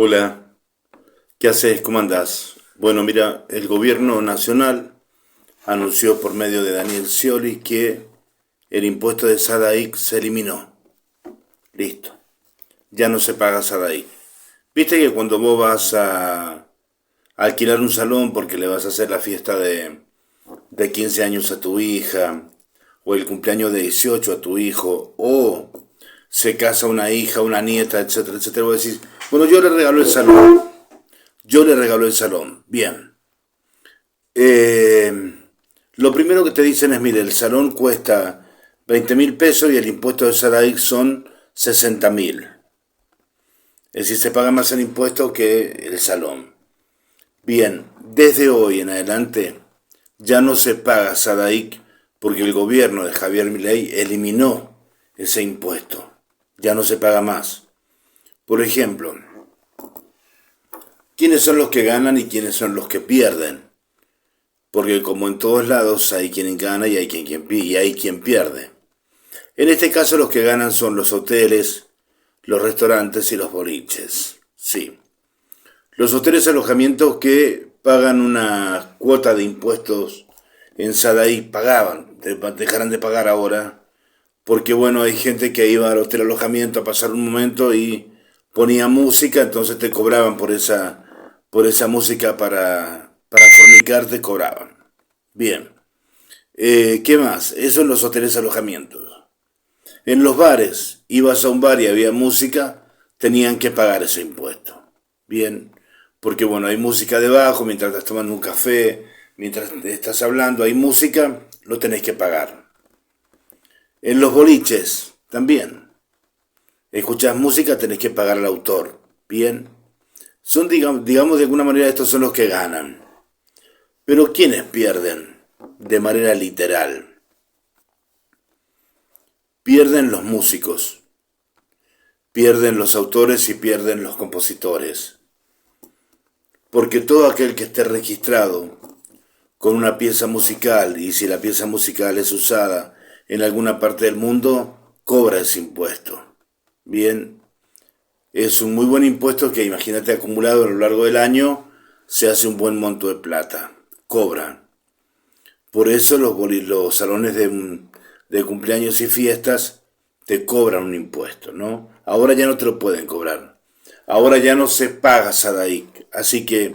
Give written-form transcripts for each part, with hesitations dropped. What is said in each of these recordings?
Hola, ¿qué haces? ¿Cómo andás? Bueno, mira, el gobierno nacional anunció por medio de Daniel Scioli que el impuesto de Sadaik se eliminó. Listo, ya no se paga Sadaik. Viste que cuando vos vas a alquilar un salón porque le vas a hacer la fiesta de 15 años a tu hija, o el cumpleaños de 18 a tu hijo, o se casa una hija, una nieta, etcétera, etcétera, vos decís, bueno, yo le regalo el salón. Yo le regalo el salón. Bien. Eh, lo primero que te dicen es, mire, el salón cuesta 20.000 pesos y el impuesto de Sadaik son 60.000. Es decir, se paga más el impuesto que el salón. Bien, desde hoy en adelante ya no se paga Sadaik porque el gobierno de Javier Milei eliminó ese impuesto. Ya no se paga más. Por ejemplo, ¿quiénes son los que ganan y quiénes son los que pierden? Porque como en todos lados hay quien gana y hay quien pierde. En este caso los que ganan son los hoteles, los restaurantes y los boliches. Sí. Los hoteles alojamientos que pagan una cuota de impuestos en Sadaí dejarán de pagar ahora, porque bueno, hay gente que iba al hotel alojamiento a pasar un momento y ponía música, entonces te cobraban por esa música para fornicar, te cobraban. Bien. ¿Qué más? Eso en los hoteles alojamientos. En los bares, ibas a un bar y había música, tenían que pagar ese impuesto. Bien, porque bueno, hay música debajo, mientras estás tomando un café, mientras te estás hablando, hay música, lo tenés que pagar. En los boliches, también. Escuchás música, tenés que pagar al autor. Bien. Son, digamos, de alguna manera, estos son los que ganan. Pero ¿quiénes pierden? De manera literal. Pierden los músicos, pierden los autores y pierden los compositores. Porque todo aquel que esté registrado con una pieza musical, y si la pieza musical es usada en alguna parte del mundo, cobra ese impuesto. Bien, es un muy buen impuesto que, imagínate, acumulado a lo largo del año, se hace un buen monto de plata. Cobran. Por eso los salones de cumpleaños y fiestas te cobran un impuesto, ¿no? Ahora ya no te lo pueden cobrar. Ahora ya no se paga Sadaik. Así que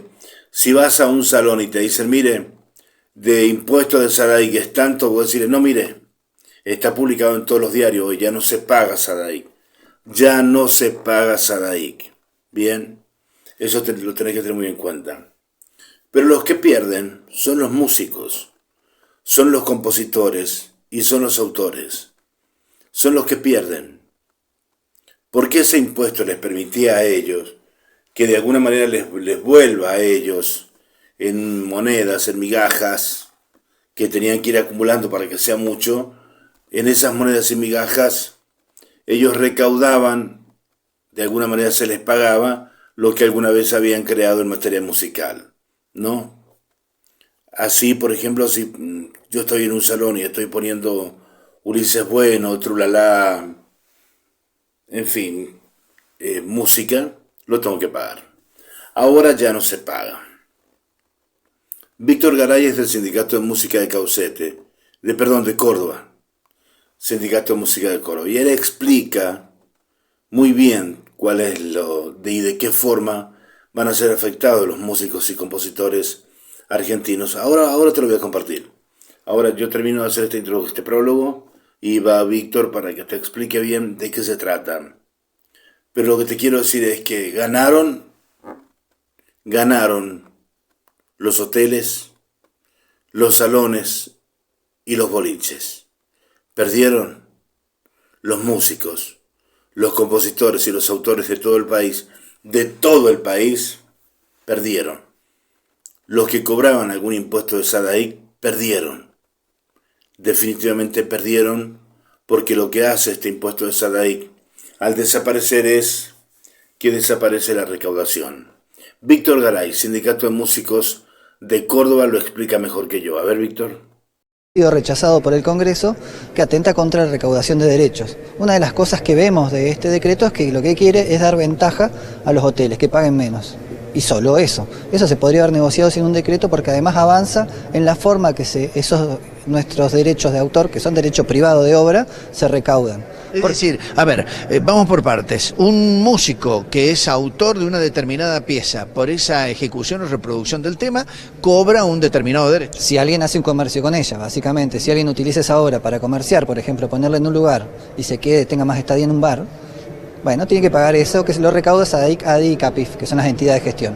si vas a un salón y te dicen, mire, de impuesto de Sadaik es tanto, vos decirle, no, mire, está publicado en todos los diarios hoy, ya no se paga Sadaik. Ya no se paga Sadaik. Bien, eso lo tenés que tener muy en cuenta. Pero los que pierden son los músicos, son los compositores y son los autores. Son los que pierden. Porque ese impuesto les permitía a ellos que de alguna manera les vuelva a ellos en monedas, en migajas, que tenían que ir acumulando para que sea mucho. En esas monedas y migajas ellos recaudaban, de alguna manera se les pagaba lo que alguna vez habían creado en materia musical, ¿no? Así, por ejemplo, si yo estoy en un salón y estoy poniendo Ulises Bueno, Trulala, en fin, música, lo tengo que pagar. Ahora ya no se paga. Víctor Garay es del Sindicato de Música de Caucete, de Córdoba, Sindicato de Música de Córdoba, y él explica muy bien cuál es y de qué forma van a ser afectados los músicos y compositores argentinos. Ahora te lo voy a compartir. Ahora yo termino de hacer este prólogo y va Víctor para que te explique bien de qué se trata. Pero lo que te quiero decir es que ganaron los hoteles, los salones y los boliches. Perdieron los músicos, los compositores y los autores de todo el país, perdieron. Los que cobraban algún impuesto de Sadaik perdieron. Definitivamente perdieron porque lo que hace este impuesto de Sadaik al desaparecer es que desaparece la recaudación. Víctor Garay, Sindicato de Músicos de Córdoba, lo explica mejor que yo. A ver, Víctor. sido rechazado por el Congreso, que atenta contra la recaudación de derechos. Una de las cosas que vemos de este decreto es que lo que quiere es dar ventaja a los hoteles, que paguen menos. Y solo eso. Eso se podría haber negociado sin un decreto porque además avanza en la forma que nuestros derechos de autor, que son derecho privado de obra, se recaudan. Es decir, a ver, vamos por partes. Un músico que es autor de una determinada pieza, por esa ejecución o reproducción del tema, cobra un determinado derecho. Si alguien hace un comercio con ella, básicamente, si alguien utiliza esa obra para comerciar, por ejemplo, ponerla en un lugar y tenga más estadía en un bar, bueno, tiene que pagar eso, que se lo recauda SADIC, ADI y CAPIF, que son las entidades de gestión.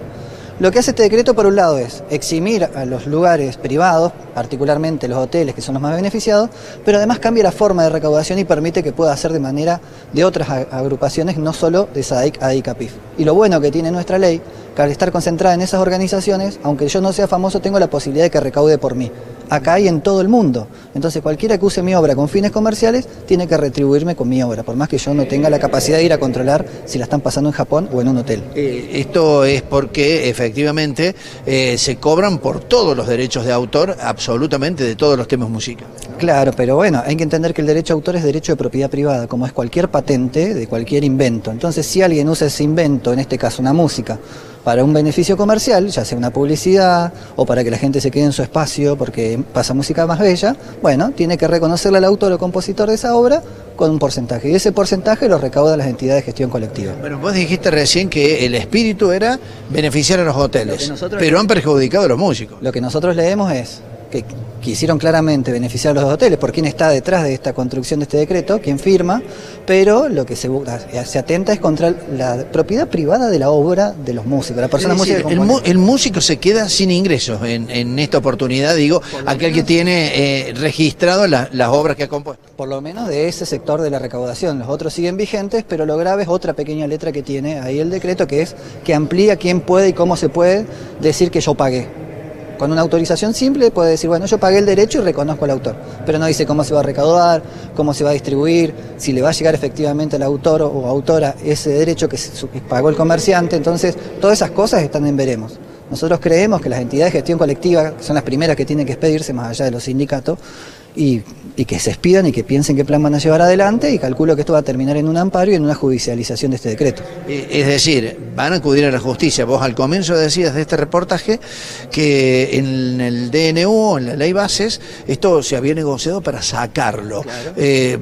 Lo que hace este decreto, por un lado, es eximir a los lugares privados, particularmente los hoteles, que son los más beneficiados, pero además cambia la forma de recaudación y permite que pueda hacer de manera de otras agrupaciones, no solo de SADIC, ADI y CAPIF. Y lo bueno que tiene nuestra ley, que al estar concentrada en esas organizaciones, aunque yo no sea famoso, tengo la posibilidad de que recaude por mí. Acá y en todo el mundo. Entonces cualquiera que use mi obra con fines comerciales tiene que retribuirme con mi obra, por más que yo no tenga la capacidad de ir a controlar si la están pasando en Japón o en un hotel. Esto es porque efectivamente se cobran por todos los derechos de autor, absolutamente de todos los temas musicales. Claro, pero bueno, hay que entender que el derecho de autor es derecho de propiedad privada, como es cualquier patente de cualquier invento. Entonces si alguien usa ese invento, en este caso una música, para un beneficio comercial, ya sea una publicidad o para que la gente se quede en su espacio porque pasa música más bella, bueno, tiene que reconocerle al autor o compositor de esa obra con un porcentaje, y ese porcentaje lo recaudan las entidades de gestión colectiva. Bueno, vos dijiste recién que el espíritu era beneficiar a los hoteles, pero han perjudicado a los músicos. Lo que nosotros leemos es que quisieron claramente beneficiar a los hoteles por quién está detrás de esta construcción de este decreto, quién firma, pero lo que se atenta es contra la propiedad privada de la obra de los músicos, la persona música. El músico se queda sin ingresos en esta oportunidad, digo, aquel que tiene registrado las obras que ha compuesto. Por lo menos de ese sector de la recaudación, los otros siguen vigentes, pero lo grave es otra pequeña letra que tiene ahí el decreto, que es que amplía quién puede y cómo se puede decir que yo pagué. Con una autorización simple puede decir, bueno, yo pagué el derecho y reconozco al autor, pero no dice cómo se va a recaudar, cómo se va a distribuir, si le va a llegar efectivamente al autor o autora ese derecho que pagó el comerciante. Entonces, todas esas cosas están en veremos. Nosotros creemos que las entidades de gestión colectiva, que son las primeras que tienen que expedirse más allá de los sindicatos, y que se expidan y que piensen qué plan van a llevar adelante, y calculo que esto va a terminar en un amparo y en una judicialización de este decreto. Es decir, van a acudir a la justicia. Vos al comienzo decías de este reportaje que en el DNU, en la ley bases, esto se había negociado para sacarlo, claro.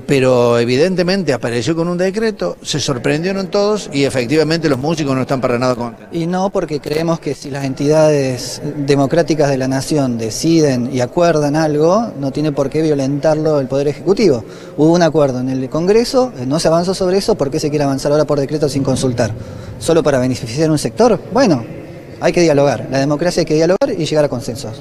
Pero evidentemente apareció con un decreto, se sorprendieron todos y efectivamente los músicos no están para nada contentos. Y no, porque creemos que si las entidades democráticas de la nación deciden y acuerdan algo, no tiene por qué violentarlo el Poder Ejecutivo. Hubo un acuerdo en el Congreso, no se avanzó sobre eso. ¿Por qué se quiere avanzar ahora por decreto sin consultar? ¿Solo para beneficiar un sector? Bueno, hay que dialogar. La democracia hay que dialogar y llegar a consensos.